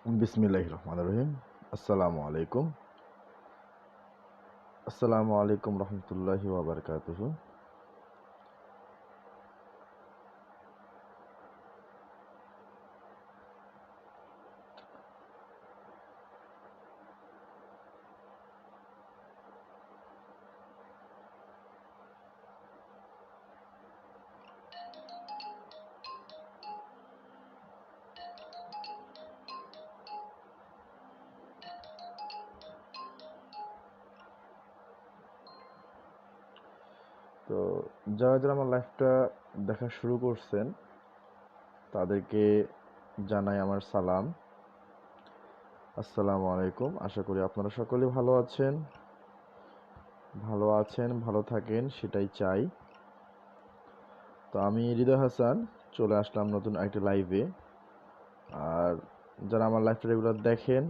বিসমিল্লাহির রহমানির রহিম। আসসালামু আলাইকুম। আসসালামু আলাইকুম রহমতুল্লাহি ওয়া বারাকাতুহু। তো যারা যারা আমার লাইফটা দেখা শুরু করছেন তাদেরকে জানাই আমার সালাম। আসসালামু আলাইকুম। আশা করি আপনারা সকলেই ভালো আছেন, ভালো থাকেন, সেটাই চাই। তো আমি হৃদয় হাসান চলে আসলাম নতুন একটা লাইভে। আর যারা আমার লাইফটা রেগুলার দেখেন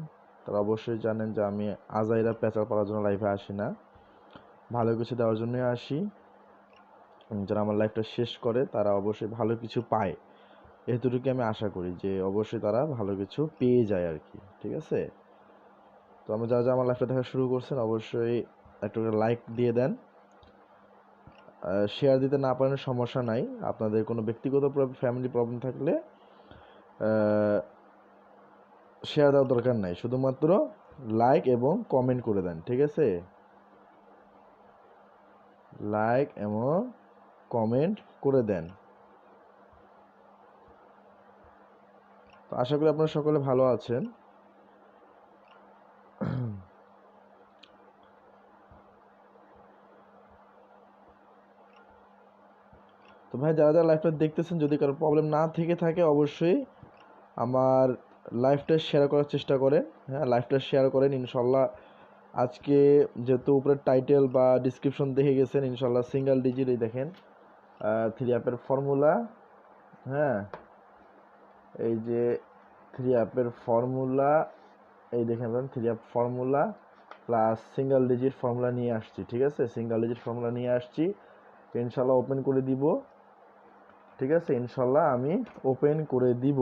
তারা অবশ্যই জানেন যে আমি আজাইরা পেঁচাল পাড়ার জন্য লাইভে আসি না, ভালো কিছু দেওয়ার জন্যই আসি। যারা আমার লাইফটা শেষ করে তারা অবশ্যই ভালো কিছু পায়, এতটুকু আমি আশা করি যে অবশ্যই তারা ভালো কিছু পেয়ে যায় আর কি। ঠিক আছে? তো আমি যারা যারা আমার লাইফটা দেখা শুরু করছেন অবশ্যই একটু লাইক দিয়ে দেন। শেয়ার দিতে না পারেন সমস্যা নাই, আপনাদের কোনো ব্যক্তিগত ফ্যামিলি প্রবলেম থাকলে শেয়ার দেওয়ার দরকার নাই, শুধুমাত্র লাইক এবং কমেন্ট করে দেন। ঠিক আছে? লাইক এবং কমেন্ট করে দেন। তো আশা করি আপনারা সকলে ভালো আছেন। তো ভাই যারা যারা লাইভটা দেখতেছেন, যদি কারো প্রবলেম না থেকে থাকে অবশ্যই আমার লাইভটা শেয়ার করার চেষ্টা করেন। হ্যাঁ, লাইভটা শেয়ার করেন ইনশাল্লাহ। আজকে যেহেতু উপরে টাইটেল বা ডিসক্রিপশন দেখে গেছেন, ইনশাল্লাহ সিঙ্গেল ডিজিট এই দেখেন 3 অ্যাপের ফর্মুলা। হ্যাঁ, এই যে 3 অ্যাপের ফর্মুলা, এই দেখেন 3 app formula plus single digit formula নিয়ে আসছি। ঠিক আছে? সিঙ্গেল ডিজিট ফর্মুলা নিয়ে আসছি, ইনশাল্লাহ ওপেন করে দিব। ঠিক আছে? ইনশাল্লাহ আমি ওপেন করে দিব।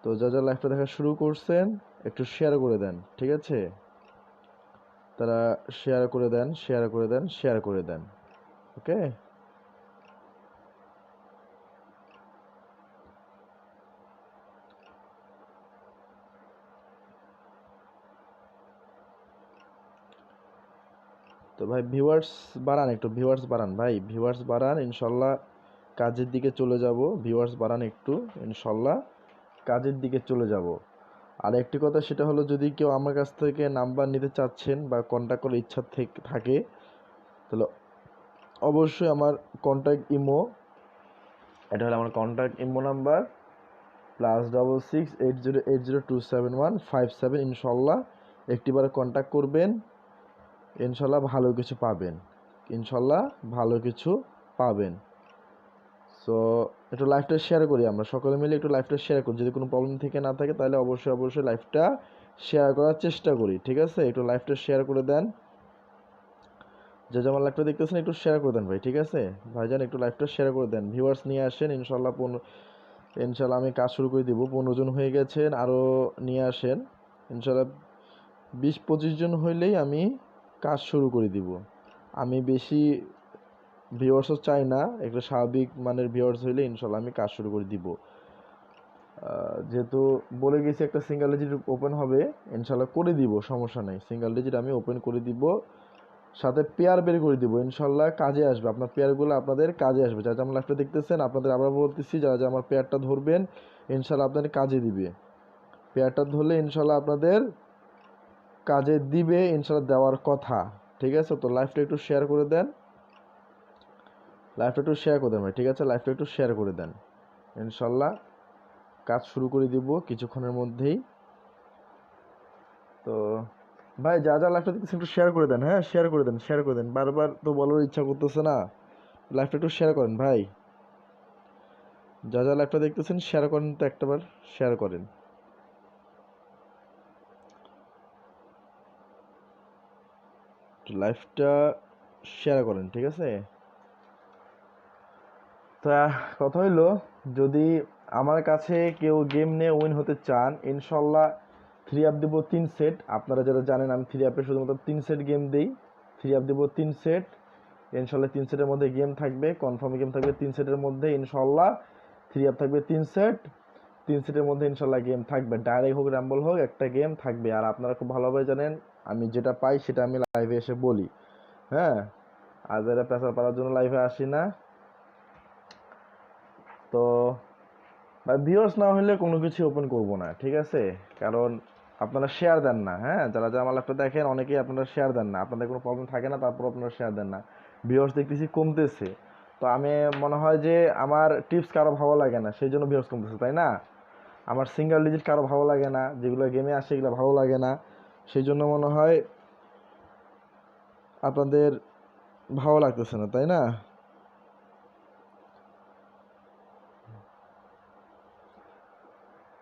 তো যা যা লাইভটা দেখা শুরু করছেন একটু শেয়ার করে দেন। ঠিক আছে? তারা শেয়ার করে দেন, শেয়ার করে দেন, শেয়ার করে দেন। ওকে? তো ভাই ভিউয়ার্স বাড়ান, একটু ভিউয়ার্স বাড়ান ভাই, ভিউয়ার্স বাড়ান। ইনশাল্লাহ কাজের দিকে চলে যাব। ভিউয়ার্স বাড়ান একটু, ইনশাল্লাহ কাজের দিকে চলে যাব। আর একটি কথা, সেটা হলো যদি কেউ আমার কাছ থেকে নাম্বার নিতে চাচ্ছেন বা কন্ট্যাক্ট করার ইচ্ছা থাকে তাহলে অবশ্যই আমার কন্ট্যাক্ট ইমো, এটা হলো আমার কন্ট্যাক্ট ইমো নাম্বার +668080271557। ইনশাল্লাহ একটিবার কন্ট্যাক্ট করবেন, ইনশাল্লাহ ভালো কিছু পাবেন, ইনশাল্লাহ ভালো কিছু পাবেন। সো একটু লাইভটা শেয়ার করি, আমরা সকলে মিলে একটু লাইভটা শেয়ার করি। যদি কোনো প্রবলেম থেকে না থাকে তাহলে অবশ্যই অবশ্যই লাইভটা শেয়ার করার চেষ্টা করি। ঠিক আছে? একটু লাইভটা শেয়ার করে দেন। যে যেমন লাইভটা দেখতেছেন একটু শেয়ার করে দেন ভাই। ঠিক আছে ভাইজান, একটু লাইভটা শেয়ার করে দেন, ভিউয়ার্স নিয়ে আসেন। ইনশাল্লাহ ইনশাল্লাহ আমি কাজ শুরু করে দিব। 15 জন হয়ে গেছেন, আরও নিয়ে আসেন। ইনশাল্লাহ 20-25 জন হইলেই আমি কাজ শুরু করে দিব। আমি বেশি ভিউয়ার্সও চাই না, একটা স্বাভাবিক মানের ভিউয়ার্স হইলে ইনশাল্লাহ আমি কাজ শুরু করে দিব। যেহেতু বলে গেছি একটা সিঙ্গেল ডিজিট ওপেন হবে, ইনশাল্লাহ করে দিব, সমস্যা নেই। সিঙ্গেল ডিজিট আমি ওপেন করে দিব, সাথে পেয়ার বের করে দিব, ইনশাল্লাহ কাজে আসবে। আপনার পেয়ারগুলো আপনাদের কাজে আসবে। যারা আমার লাইফটা দেখতেছেন আপনাদের আবার বলতেছি, যারা যা আমার পেয়ারটা ধরবেন ইনশাল্লাহ আপনাদের কাজে দিবে। পেয়ারটা ধরলে ইনশাল্লাহ আপনাদের কাজে দিবে, ইনশাল্লাহ দেওয়ার কথা। ঠিক আছে? তো লাইফটা একটু শেয়ার করে দেন, লাইফটা একটু শেয়ার করে দেন ভাই। ঠিক আছে? লাইফটা একটু শেয়ার করে দেন, ইনশাল্লাহ কাজ শুরু করে দিব কিছুক্ষণের মধ্যেই। তো ভাই যা যা লাইফটা দেখতেছেন একটু শেয়ার করে দেন। হ্যাঁ, শেয়ার করে দেন, শেয়ার করে দেন। বারবার তো বলার ইচ্ছা করতেছে না, লাইফটা একটু শেয়ার করেন ভাই। যা যা লাইভটা দেখতেছেন শেয়ার করেন, তো একটাবার শেয়ার করেন। লাইভটা শেয়ার করেন। ঠিক আছে? তা কথা হইলো, যদি আমার কাছে কেউ গেম নিয়ে উইন হতে চান, ইনশাল্লাহ 3 আপ দেবো 3 সেট। আপনারা যারা জানেন আমি 3 আপে শুধুমাত্র 3 সেট গেম দিই। 3 আপ দেবো 3 সেট, ইনশাল্লাহ 3 সেটের মধ্যে গেম থাকবে, কনফার্ম গেম থাকবে 3 সেটের মধ্যে ইনশাল্লাহ। 3 আপ থাকবে 3 সেট, 3 সেটের মধ্যে ইনশাল্লাহ গেম থাকবে, ডাইরেক্ট হোক র্যাম্বল হোক একটা গেম থাকবে। আর আপনারা খুব ভালোভাবে জানেন আমি যেটা পাই সেটা আমি লাইভে এসে বলি। হ্যাঁ, আর যারা প্রেসার পাওয়ার জন্য লাইভে আসি না। তো ভাই ভিউয়ার্স না হলে কোনো কিছু ওপেন করব না, ঠিক আছে? কারণ আপনারা শেয়ার দেন না। হ্যাঁ, যারা যারা আমার লাইভটা দেখেন অনেকেই আপনারা শেয়ার দেন না, আপনাদের কোনো প্রবলেম থাকে না, তারপর আপনারা শেয়ার দেন না। ভিউয়ার্স দেখতেছি কমতেছে, তো আমি মনে হয় যে আমার টিপস কারো ভালো লাগে না, সেই জন্য ভিউয়ার্স কমতেছে, তাই না? আমার সিঙ্গেল ডিজিট কারো ভালো লাগে না, যেগুলো গেমে আসে এগুলো ভালো লাগে না, সেই জন্য মনে হয় আপনাদের ভালো লাগতেছে না, তাই না?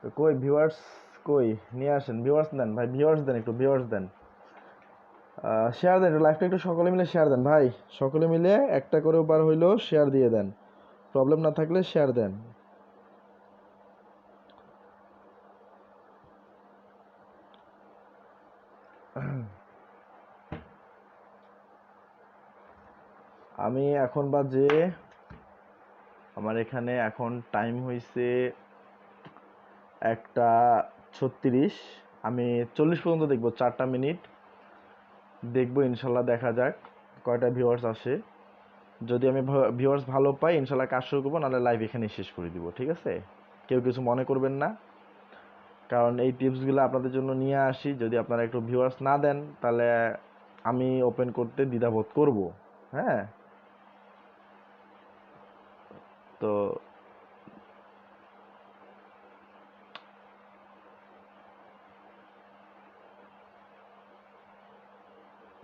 তো কই ভিউয়ার্স, কই নিয়ে আসেন ভিউয়ার্স দেন ভাই, ভিউয়ার্স দেন, একটু ভিউয়ার্স দেন, শেয়ার দেন লাইভটা, একটু সকলে মিলে শেয়ার দেন ভাই, সকলে মিলে একটা করে বার হইলেও শেয়ার দিয়ে দেন, প্রবলেম না থাকলে শেয়ার দেন। আমি এখন বাজে, আমার এখানে এখন টাইম হয়েছে 1টা 36। আমি 40 পর্যন্ত দেখবো, 4টা মিনিট দেখবো, ইনশাল্লাহ দেখা যাক কয়টা ভিউয়ার্স আসে। যদি আমি ভিউয়ার্স ভালো পাই ইনশাল্লাহ কাজ শুরু করবো, নাহলে লাইভ এখানে শেষ করে দিব, ঠিক আছে? কেউ কিছু মনে করবেন না, কারণ এই টিপসগুলো আপনাদের জন্য নিয়ে আসি। যদি আপনারা একটু ভিউয়ার্স না দেন তাহলে আমি ওপেন করতে দ্বিধাবোধ করব। হ্যাঁ, তো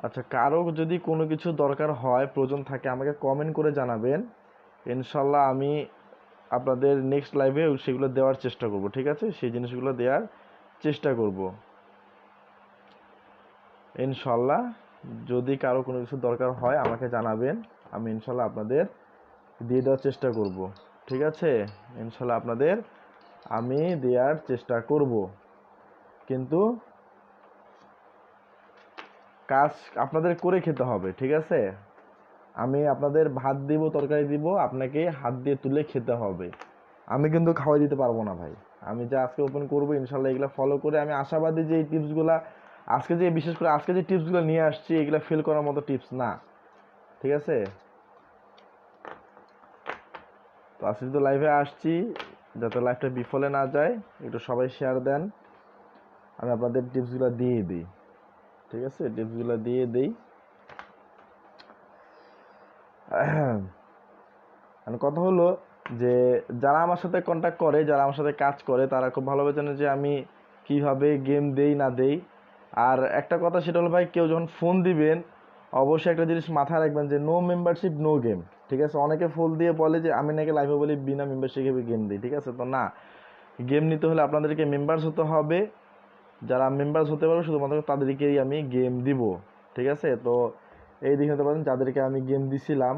আচ্ছা, কারো যদি কোনো কিছু দরকার হয়, প্রয়োজন থাকে, আমাকে কমেন্ট করে জানাবেন, ইনশাল্লাহ আমি আপনাদের নেক্সট লাইভে সেগুলো দেওয়ার চেষ্টা করব, ঠিক আছে? সেই জিনিসগুলো দেওয়ার চেষ্টা করব ইনশাল্লাহ। যদি কারো কোনো কিছু দরকার হয় আমাকে জানাবেন, আমি ইনশাল্লাহ আপনাদের দিয়ে দেওয়ার চেষ্টা করব, ঠিক আছে? ইনশাল্লাহ আপনাদের আমি দেওয়ার চেষ্টা করব, কিন্তু কাজ আপনাদের করে খেতে হবে, ঠিক আছে? আমি আপনাদের ভাত দিব, তরকারি দিব, আপনাকে হাত দিয়ে তুলে খেতে হবে, আমি কিন্তু খাওয়াই দিতে পারবো না ভাই। আমি যা আজকে ওপেন করবো ইনশাল্লাহ এগুলো ফলো করে আমি আশাবাদী যে এই টিপসগুলা আজকে যে, বিশেষ করে আজকে যে টিপসগুলো নিয়ে আসছি এগুলো ফেল করার মতো টিপস না, ঠিক আছে? তো আজকে তো লাইভে আসছি, যাতে লাইভটা বিফলে না যায়, একটু সবাই শেয়ার দেন, আমি আপনাদের টিপসগুলো দিয়ে দিই, ঠিক আছে? টিপসগুলো দিয়ে দিই। কথা হলো যে যারা আমার সাথে কন্ট্যাক্ট করে, যারা আমার সাথে কাজ করে, তারা খুব ভালোভাবে জানে যে আমি কিভাবে গেম দেই না দেই। আর একটা কথা সেটা হলো ভাই, কেউ যখন ফোন দিবেন অবশ্যই একটা জিনিস মাথায় রাখবেন যে নো মেম্বারশিপ নো গেম, ঠিক আছে? অনেকে ফোন দিয়ে বলে যে আমি নাকি লাইভে বলি বিনা মেম্বারশিপে গেম দিই, ঠিক আছে? তো না, গেম নিতে হলে আপনাদেরকে মেম্বার্স হতে হবে। যারা মেম্বার্স হতে পারবে শুধুমাত্র তাদেরকেই আমি গেম দিব, ঠিক আছে? তো এই দিকে হতে পারেন যাদেরকে আমি গেম দিছিলাম,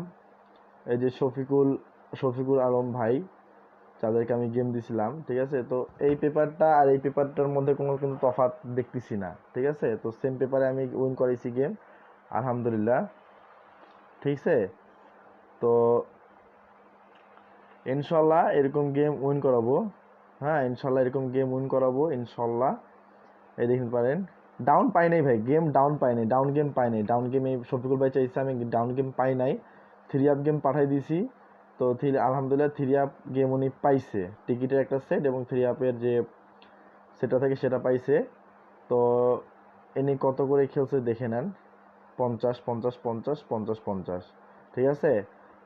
এই যে শফিকুল আলম ভাই, যাদেরকে আমি গেম দিছিলাম, ঠিক আছে? তো এই পেপারটা আর এই পেপারটার মধ্যে কোনো কিন্তু তফাৎ দেখতেছি না, ঠিক আছে? তো সেম পেপারে আমি উইন করেছি গেম, আলহামদুলিল্লাহ, ঠিক আছে? তো ইনশাল্লাহ এরকম গেম উইন করাবো। হ্যাঁ, ইনশাল্লাহ এরকম গেম উইন করাবো ইনশাল্লাহ। এই দেখতে পারেন, ডাউন পাই নাই ভাই, গেম ডাউন পাই নাই, ডাউন গেম পাই নাই, ডাউন গেম এই শফিকুল ভাই চাইছে, আমি ডাউন গেম পাই নাই, 3 আপ গেম পাঠাই দিছি। তো আলহামদুলিল্লাহ 3 আপ গেম উনি পাইছে, টিকিটের একটা সেট এবং 3 আপের যে সেটা থাকে সেটা পাইছে। তো ইনি কত করে খেলছে দেখে নেন, 50 50 50 50 50, ঠিক আছে?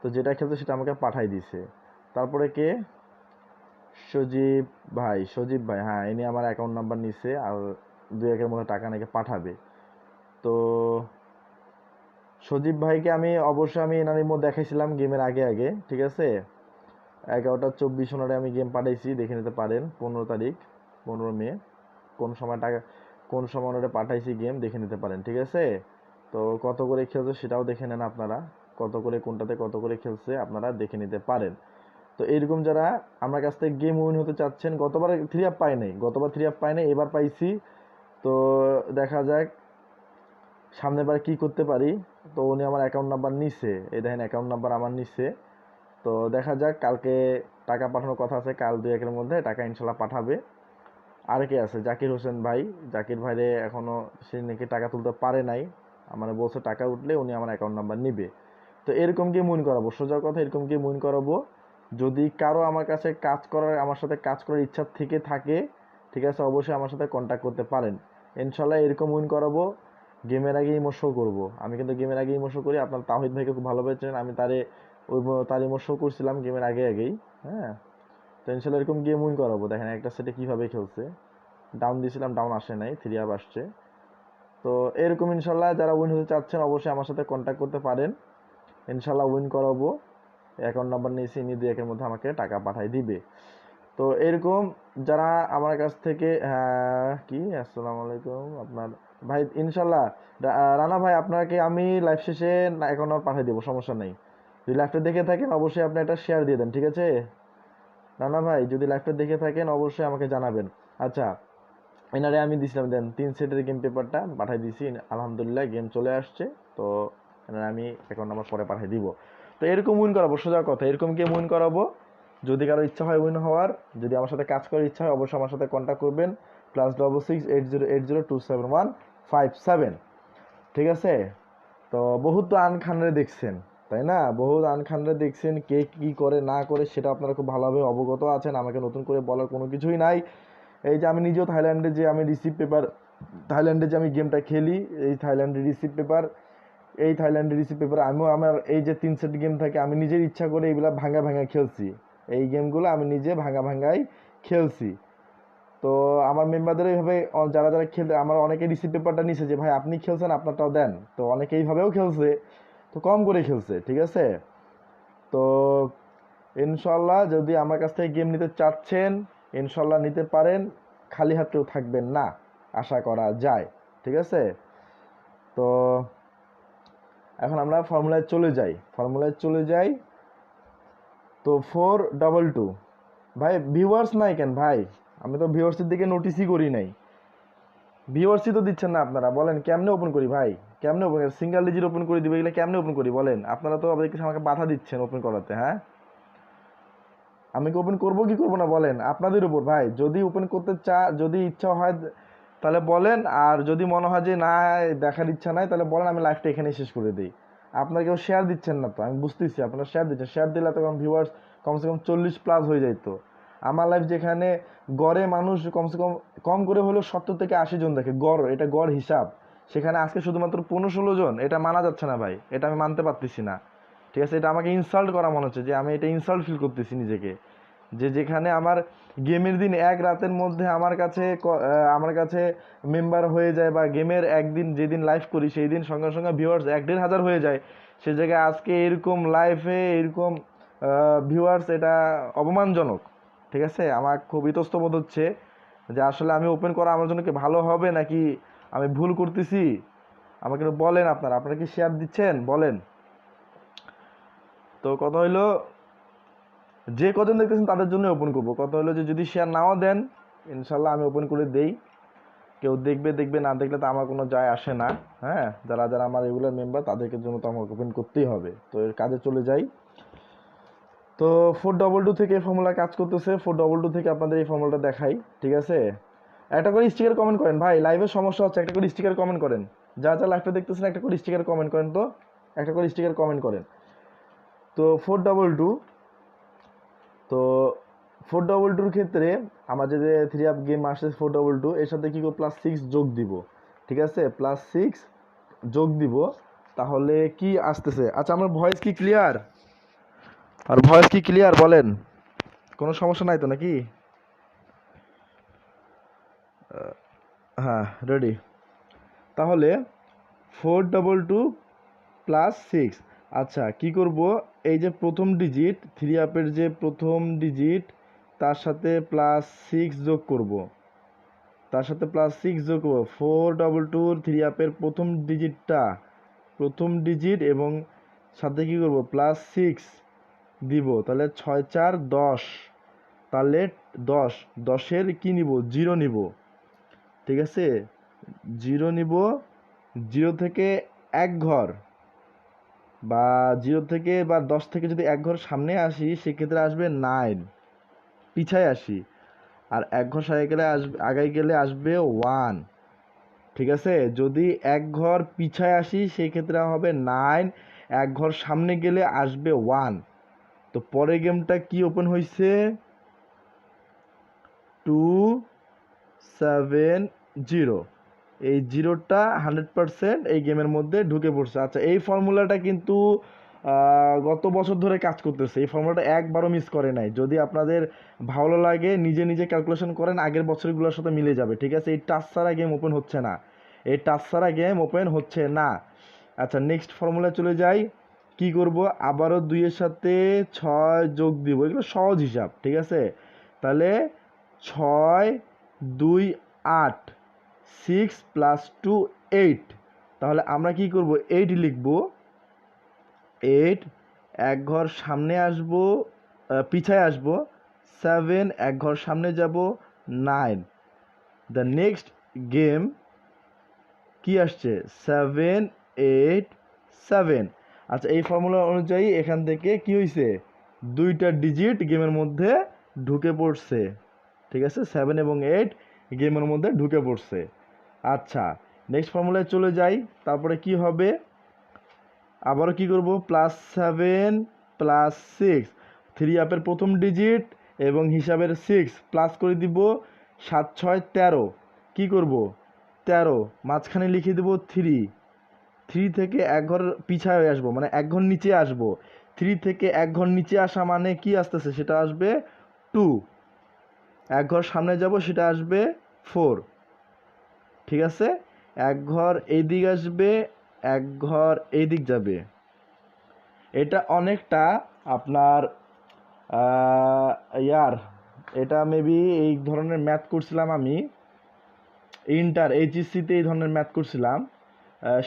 তো যেটা খেলছে সেটা আমাকে পাঠাই দিছে। তারপরে কে, সজীব ভাই, হ্যাঁ, ইনি আমার অ্যাকাউন্ট নাম্বার নিছে আর 2-1 মতো টাকা নাকি পাঠাবে। তো সজীব ভাইকে আমি অবশ্যই আমি এনার মধ্যে দেখাইছিলাম গেমের আগে আগে, ঠিক আছে? 11টা 24 মিনিটে আমি গেম পাঠাইছি, দেখে নিতে পারেন, 15 তারিখ, 15 মে, কোন সময় টাকা, কোন সময় ওটা পাঠাইছি গেম দেখে নিতে পারেন, ঠিক আছে? তো কত করে খেলছে সেটাও দেখে নেন আপনারা, কত করে কোনটাতে কত করে খেলছে আপনারা দেখে নিতে পারেন। তো এরকম যারা আমার কাছ থেকে গেম উইন হতে চাচ্ছেন, গতবার 3 আপ পাই নাই, এবার পাইছি। তো দেখা যাক সামনের বার কি করতে পারি। তো উনি আমার অ্যাকাউন্ট নাম্বার নিছে, এই দেখেন অ্যাকাউন্ট নাম্বার আমার নিছে। তো দেখা যাক, কালকে টাকা পাঠানোর কথা আছে, কাল 2-1 মধ্যে টাকা ইনশাল্লাহ পাঠাবে। আর কে আছে, জাকির হোসেন ভাই, জাকির ভাইরে এখনো সে নাকি টাকা তুলতে পারে নাই, আমার বলছে টাকা উঠলে উনি আমার অ্যাকাউন্ট নাম্বার নিবে। তো এরকম গেম উইন করাবো, সোজা কথা এরকম গেম উইন করাবো। যদি কারো আমার কাছে আমার সাথে কাজ করার ইচ্ছা থেকে থাকে, ঠিক আছে, অবশ্যই আমার সাথে কন্ট্যাক্ট করতে পারেন। ইনশাল্লাহ এরকম উইন করাবো। গেমের আগে ইমো শো করবো, আমি কিন্তু গেমের আগে ইমো শো করি। আপনার তাহিদ ভাইকে খুব ভালোভাবে চেনেন, আমি তার ইমো শো করছিলাম গেমের আগেই। হ্যাঁ, তো ইনশাল্লাহ এরকম গেম উইন করাবো। দেখেন একটা সেটে কিভাবে খেলছে, ডাউন দিয়েছিলাম, ডাউন আসে নাই, 3 আপ আসছে। তো এরকম ইনশাল্লাহ যারা উইন হতে চাচ্ছেন অবশ্যই আমার সাথে কন্ট্যাক্ট করতে পারেন, ইনশাল্লাহ উইন করাবো। অ্যাকাউন্ট নাম্বার নিয়েছি, ইনি 2-1 মধ্যে আমাকে টাকা পাঠাই দিবে। তো এরকম যারা আমার কাছ থেকে কি আসসালামু আলাইকুম আপনার ভাই, ইনশাল্লাহ রানা ভাই আপনাকে আমি লাইভ শেষে অ্যাকাউন্ট নাম্বার পাঠিয়ে দেবো, সমস্যা নেই। যদি লাইভটা দেখে থাকেন অবশ্যই আপনি একটা শেয়ার দিয়ে দেন, ঠিক আছে রানা ভাই, যদি লাইভটা দেখে থাকেন অবশ্যই আমাকে জানাবেন। আচ্ছা, এনারে আমি দিছিলাম, দেন 3 সেটের গেম পেপারটা পাঠাই দিছি, আলহামদুলিল্লাহ গেম চলে আসছে। তো এনারে আমি অ্যাকাউন্ট নাম্বার পরে পাঠিয়ে দিব। তো এরকম উইন করাবো, সোজা কথা এরকম গেম উইন করাবো। যদি কারো ইচ্ছা হয় উইন হওয়ার, যদি আমার সাথে কাজ করার ইচ্ছা হয় অবশ্যই আমার সাথে কন্ট্যাক্ট করবেন, +6680802757, ঠিক আছে। তো বহুত তো আনখানরে দেখছেন, তাই না, বহুত আনখানরে দেখছেন, কে কি করে না করে সেটা আপনারা খুব ভালোভাবে অবগত আছেন, আমাকে নতুন করে বলার কোনো কিছুই নাই। এই যে আমি নিজেও থাইল্যান্ডে যে আমি রিসিভ পেপার, থাইল্যান্ডে যে আমি গেমটা খেলি, এই থাইল্যান্ডের রিসিভ পেপার, আমিও আমার এই যে 3 সেট গেম থাকে, আমি নিজের ইচ্ছা করে এইগুলা ভাঙা ভাঙা খেলছি, এই গেমগুলো আমি নিজে ভাঙা ভাঙাই খেলছি। তো আমার মেম্বারদের এইভাবে যারা যারা খেলতে, আমার অনেকে রিসিভ পেপারটা নিছে যে ভাই আপনি খেলছেন আপনারটাও দেন, তো অনেকে এইভাবেও খেলছে, তো কম করে খেলছে, ঠিক আছে। তো ইনশাল্লাহ যদি আমার কাছ থেকে গেম নিতে চাচ্ছেন ইনশাল্লাহ নিতে পারেন, খালি হাতেও থাকবেন না, আশা করা যায়, ঠিক আছে। তো এখন আমরা ফর্মুলায় চলে যাই। তো 422, ভাই ভিউয়ার্স নাই কেন ভাই, আমি তো ভিউয়ার্সের দিকে নোটিসই করি নাই, ভিউয়ার্সই তো দিচ্ছেন না আপনারা, বলেন কেমনে ওপেন করি ভাই, কেমনে ওপেন, সিঙ্গেল ডিজিট ওপেন করে দিবে, এগুলো কেমনে ওপেন করি বলেন, আপনারা তো আমাকে বাধা দিচ্ছেন ওপেন করাতে। হ্যাঁ, আমি কি ওপেন করবো কি করবো না বলেন, আপনাদের উপর ভাই, যদি ওপেন করতে যদি ইচ্ছা হয় তাহলে বলেন, আর যদি মনে হয় যে না দেখার ইচ্ছা নাই তাহলে বলেন, আমি লাইভটা এখানেই শেষ করে দিই। আপনারা কেউ শেয়ার দিচ্ছেন না, তো আমি বুঝতেছি আপনারা শেয়ার দিচ্ছেন, শেয়ার দিলে তখন ভিউয়ার্স কমসে কম 40+ হয়ে যাইতো। আমার লাইভ যেখানে গড়ে মানুষ কমসে কম কম করে হলেও 70 থেকে 80 জন দেখে, গড়, এটা গড় হিসাব, সেখানে আজকে শুধুমাত্র 15-16 জন, এটা মানা যাচ্ছে না ভাই, এটা আমি মানতে পারতেছি না, ঠিক আছে। এটা আমাকে ইনসাল্ট করা মনে হচ্ছে, যে আমি এটা ইনসাল্ট ফিল করতেছি নিজেকে, যে যেখানে আমার গেমের দিন এক রাতের মধ্যে আমার কাছে মেম্বার হয়ে যায়, বা গেমের একদিন যেদিন লাইভ করি সেই দিন সঙ্গে সঙ্গে ভিউয়ার্স 1-1.5 হাজার হয়ে যায়, সে জায়গায় আজকে এরকম লাইভে এরকম ভিউয়ার্স, এটা অপমানজনক, ঠিক আছে। আমার খুব ইতস্তত বোধ হচ্ছে যে আসলে আমি ওপেন করা আমার জন্য কি ভালো হবে নাকি আমি ভুল করতেছি, আমাকে একটু বলেন, আপনারা কি শেয়ার দিচ্ছেন বলেন। তো কথা হইলো, যে কজন দেখতেছেন তাদের জন্য ওপেন করবো, কথা হলো যে যদি শেয়ার নাও দেন ইনশাল্লাহ আমি ওপেন করে দেই, কেউ দেখবে না দেখলে তো আমার কোনো যায় আসে না। হ্যাঁ, যারা যারা আমার রেগুলার মেম্বার তাদেরকে জন্য তো আমাকে ওপেন করতেই হবে। তো এর কাজে চলে যাই। তো 422 থেকে ফর্মুলা কাজ করতেছে, 422 থেকে আপনাদের এই ফর্মুলাটা দেখাই, ঠিক আছে। একটা করে স্টিকার কমেন্ট করেন ভাই, লাইভের সমস্যা হচ্ছে, একটা করে স্টিকার কমেন্ট করেন, যা যা লাইভটা দেখতেছেন একটা করে স্টিকার কমেন্ট করেন, তো একটা করে স্টিকার কমেন্ট করেন। তো 422, তো 422 ক্ষেত্রে আমাদের যে 3 আপ গেম আসছে 422, এর সাথে কি করব, +6 যোগ দিব, ঠিক আছে, +6 যোগ দিব, তাহলে কি আসতেছে। আচ্ছা, আমার ভয়েস কি ক্লিয়ার, বলেন, কোনো সমস্যা নাই তো নাকি? হ্যাঁ, রেডি। তাহলে 422 + 6, আচ্ছা কি করব, এই যে প্রথম ডিজিট 3 আপের যে প্রথম ডিজিট, তার সাথে +6 যোগ করব, 422 3 আপের প্রথম ডিজিট এবং সাথে কি করব +6 দিব, তাহলে 6 4 10, তাহলে 10, 10-এর কি নিব, 0 নিব, ঠিক আছে, 0 নিব, 0 থেকে 1 ঘর বা 0 থেকে বা 10 থেকে যদি 1 ঘর সামনে আসি সেক্ষেত্রে আসবে 9, পিছায় আসি, আর 1 ঘর আগাই গেলে আসবে 1, ঠিক আছে। যদি 1 ঘর পিছায় আসি সেই ক্ষেত্রে হবে 9, 1 ঘর সামনে গেলে আসবে 1। তো পরের গেমটা কি ওপেন হয়েছে, 270, এই জিরোটা 100% এই গেমের মধ্যে ঢুকে পড়ছে। আচ্ছা, এই ফর্মুলাটা কিন্তু গত বছর ধরে কাজ করতেছে, এই ফর্মুলাটা একবারও মিস করে নাই। যদি আপনাদের ভালো লাগে নিজে নিজে ক্যালকুলেশন করেন, আগের বছরগুলোর সাথে মিলে যাবে, ঠিক আছে। এই টাচ ছাড়া গেম ওপেন হচ্ছে না, এই টাচ ছাড়া গেম ওপেন হচ্ছে না। আচ্ছা, নেক্সট ফর্মুলা চলে যাই। কি করব, আবারও 2-এর সাথে 6 যোগ দিব, এগুলো সহজ হিসাব, ঠিক আছে। তাহলে 6 2 8, 6 + 2 8, তাহলে আমরা কি করব, 8 লিখব, 8, 1 ঘর সামনে আসব, পিছায় আসব, 7, 1 ঘর সামনে যাব, 9। দ্য নেক্সট গেম কি আসছে, 7 8 7। আচ্ছা, এই ফর্মুলা অনুযায়ী এখান থেকে কি হয়েছে, 2টা ডিজিট গেমের মধ্যে ঢুকে পড়ছে, ঠিক আছে, 7 এবং 8 গেমের মধ্যে ঢুকে পড়ছে। আচ্ছা, নেক্সট ফর্মুলায় চলে যাই। তারপরে কি হবে, আবারও কি করব, +7 + 6, 3 আপের প্রথম ডিজিট এবং হিসাবের 6 প্লাস করে দিব, 7 6 13, কি করব, 13, মাঝখানে লিখে দেব 3, 3 থেকে 1 ঘর পিছায় আসবো, মানে 1 ঘর নিচে আসবো, 3 থেকে 1 ঘর নিচে আসা মানে কি আসতেছে, সেটা আসবে 2, 1 ঘর সামনে যাব সেটা আসবে 4, ঠিক আছে। 1 ঘর এই দিক আসবে, 1 ঘর এই দিক যাবে। এটা অনেকটা আপনার ইয়ার, এটা মেবি এই ধরনের ম্যাথ করছিলাম আমি ইন্টার এইচএসসিতে, এই ধরনের ম্যাথ করছিলাম।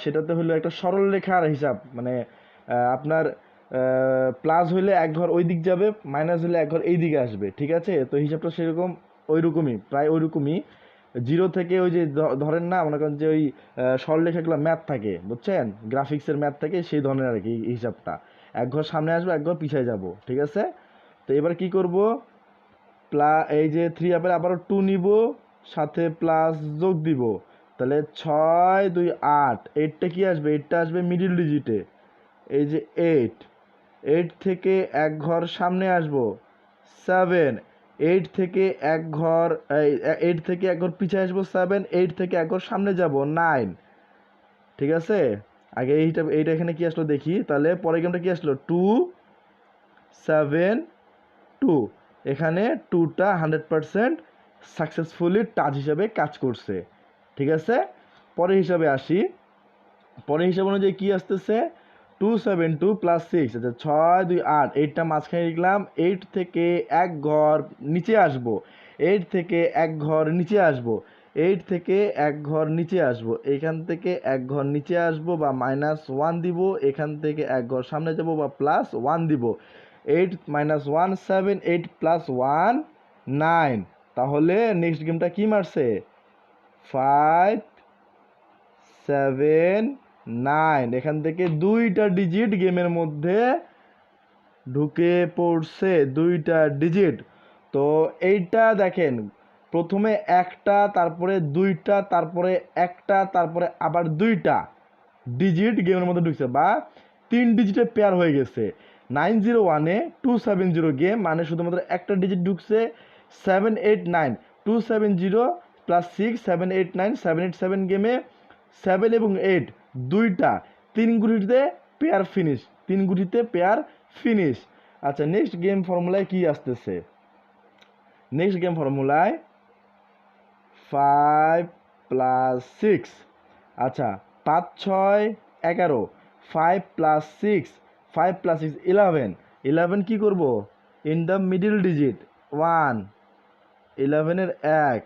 সেটাতে হলো একটা সরল রেখার হিসাব, মানে আপনার প্লাস হইলে 1 ঘর ওই দিক যাবে, মাইনাস হলে 1 ঘর এই দিকে আসবে, ঠিক আছে। তো হিসাবটা সেরকম ওই রকমই, প্রায় ওই রকমই। 0 থেকে ওই যে ধরেন না, মনে করেন যে ওই সরলরেখাগুলো ম্যাথ থাকে, বুঝছেন, গ্রাফিক্সের ম্যাথ থাকে, সেই ধরনের আর কি এই হিসাবটা। 1 ঘর সামনে আসবে, 1 ঘর পিছিয়ে যাব, ঠিক আছে। তো এবার কি করব, এই যে 3 আপের আবারও 2 নিব, সাথে প্লাস যোগ দিব, তাহলে 6 2 8, 8টা কি আসবে, 8টা আসবে মিডিল ডিজিটে, এই যে 8, 8 থেকে 1 ঘর সামনে আসবো 7, 8 থেকে 1 ঘর 8 থেকে 1 ঘর পিছিয়ে আসবো 7, 8 থেকে 1 ঘর সামনে যাব 9, ঠিক আছে। আগে এইটা এখানে কি আসলো দেখি, তাহলে পরের গেমটা কি আসলো, 2 7 2, এখানে 2টা 100% সাকসেসফুলি টাচ হিসাবে কাজ করছে, ঠিক আছে। পরের হিসাবে আসি, পরের হিসাব অনুযায়ী কি আসতেছে, 272 + 6, আচ্ছা 6 2 8, 8টা মাঝখানে লিখলাম, 8 থেকে 1 ঘর নিচে আসবো, 8 থেকে 1 ঘর নিচে আসবো, 8 থেকে 1 ঘর নিচে আসবো, এখান থেকে 1 ঘর নিচে আসবো বা -1 দিব, এখান থেকে 1 ঘর সামনে যাব বা +1 দিব, 8 - 1 7, 8 + 1 9। তাহলে নেক্সট গেমটা কি মারছে, 5 7 9, এখান থেকে 2টা ডিজিট গেমের মধ্যে ঢুকে পড়ছে, 2টা ডিজিট। তো এইটা দেখেন, প্রথমে একটা, তারপরে 2টা, তারপরে একটা, তারপরে আবার 2টা ডিজিট গেমের মধ্যে ঢুকছে, বা 3 ডিজিটে পেয়ার হয়ে গেছে। 901-এ 270 গেম, মানে শুধুমাত্র একটা ডিজিট ঢুকছে, 789, 270 + 6 789 787 গেমে 7 এবং 8 দুইটা 3 গুটিতে পেয়ার ফিনিশ, 3 গুটিতে পেয়ার ফিনিশ। আচ্ছা, নেক্সট গেম ফর্মুলায় কি আসতেছে, নেক্সট গেম ফর্মুলায় 5 + 6, আচ্ছা 5 6 11, 5 + 6, 5 + 6 11, 11 কি করব, ইন দ্য মিডল ডিজিট 1, 11-এর 1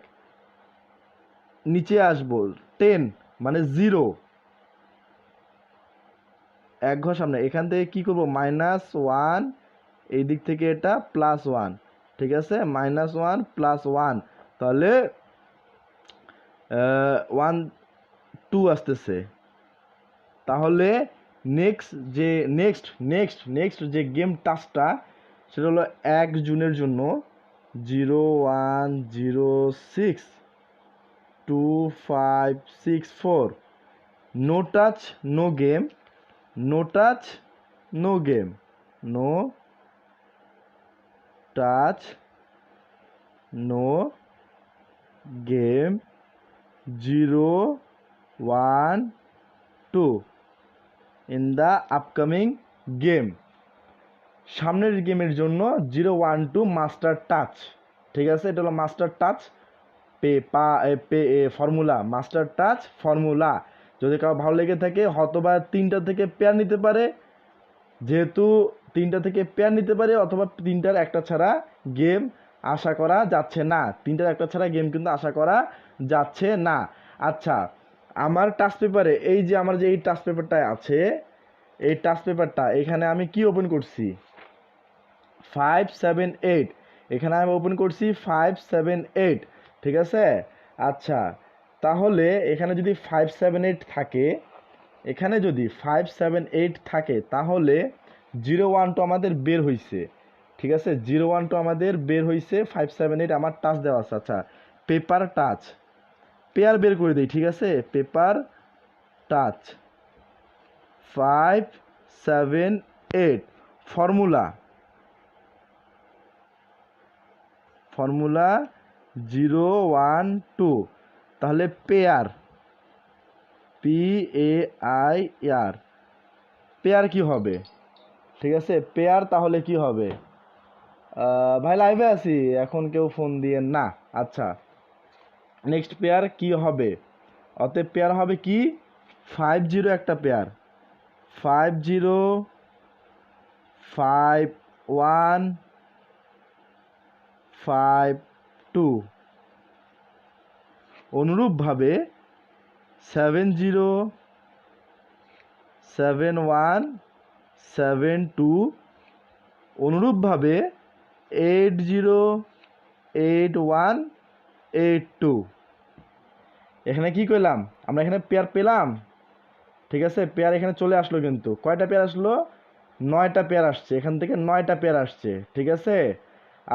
নিচে আসবো, 10 মানে 0, 1 ঘর সামনে, এখান থেকে কি করব, -1 এই দিক থেকে এটা +1, ঠিক আছে, -1 +1, তাহলে 1 2 আসতেছে। তাহলে নেক্সট যে গেম টাস্কটা সেটা হলো 1 জুনের জন্য 01062564, no touch no game, no touch no game, no touch no game 012 in the upcoming game. সামনের গেমের জন্য 012 মাস্টার টাচ, ঠিক আছে, এটা হলো master touch formula, master touch formula. যদি কারো ভালো লেগে থাকে হয়তোবা 3টা থেকে পেয়ার নিতে পারে, যেহেতু 3টা থেকে পেয়ার নিতে পারে, অথবা 3টার একটা ছাড়া গেম আশা করা যাচ্ছে না, 3টার একটা ছাড়া গেম কিন্তু আশা করা যাচ্ছে না। আচ্ছা, আমার টাচ পেপারে এই যে আমার যে এই টাচ পেপারটা আছে, এই টাচ পেপারটা এখানে আমি কি ওপেন করছি 578, এখানে আমি ওপেন করছি 578, ঠিক আছে। আচ্ছা, তাহলে এখানে যদি 578 থাকে, এখানে যদি 578 থাকে তাহলে 012 আমাদের বের হয়েছে, ঠিক আছে, 012 আমাদের বের হয়েছে, 578 আমার টাচ দেওয়া আছে। আচ্ছা, পেপার টাচ পেয়ার বের করে দিই, ঠিক আছে, পেপার টাচ 578 ফর্মুলা 012, তাহলে পেয়ার PAIR, পেয়ার কি হবে, ঠিক আছে, পেয়ার তাহলে কি হবে, ভাই লাইভে আছি এখন কেউ ফোন দিয়েন না। আচ্ছা, নেক্সট পেয়ার কি হবে, অতএব পেয়ার হবে কি 50 একটা পেয়ার, 505152, অনুরূপভাবে 707172, অনুরূপভাবে 808182। এখানে কি করলাম আমরা, এখানে পেয়ার পেলাম, ঠিক আছে, পেয়ার এখানে চলে আসলো, কিন্তু কয়টা পেয়ার আসলো, 9টা পেয়ার আসছে, এখান থেকে 9টা পেয়ার আসছে, ঠিক আছে।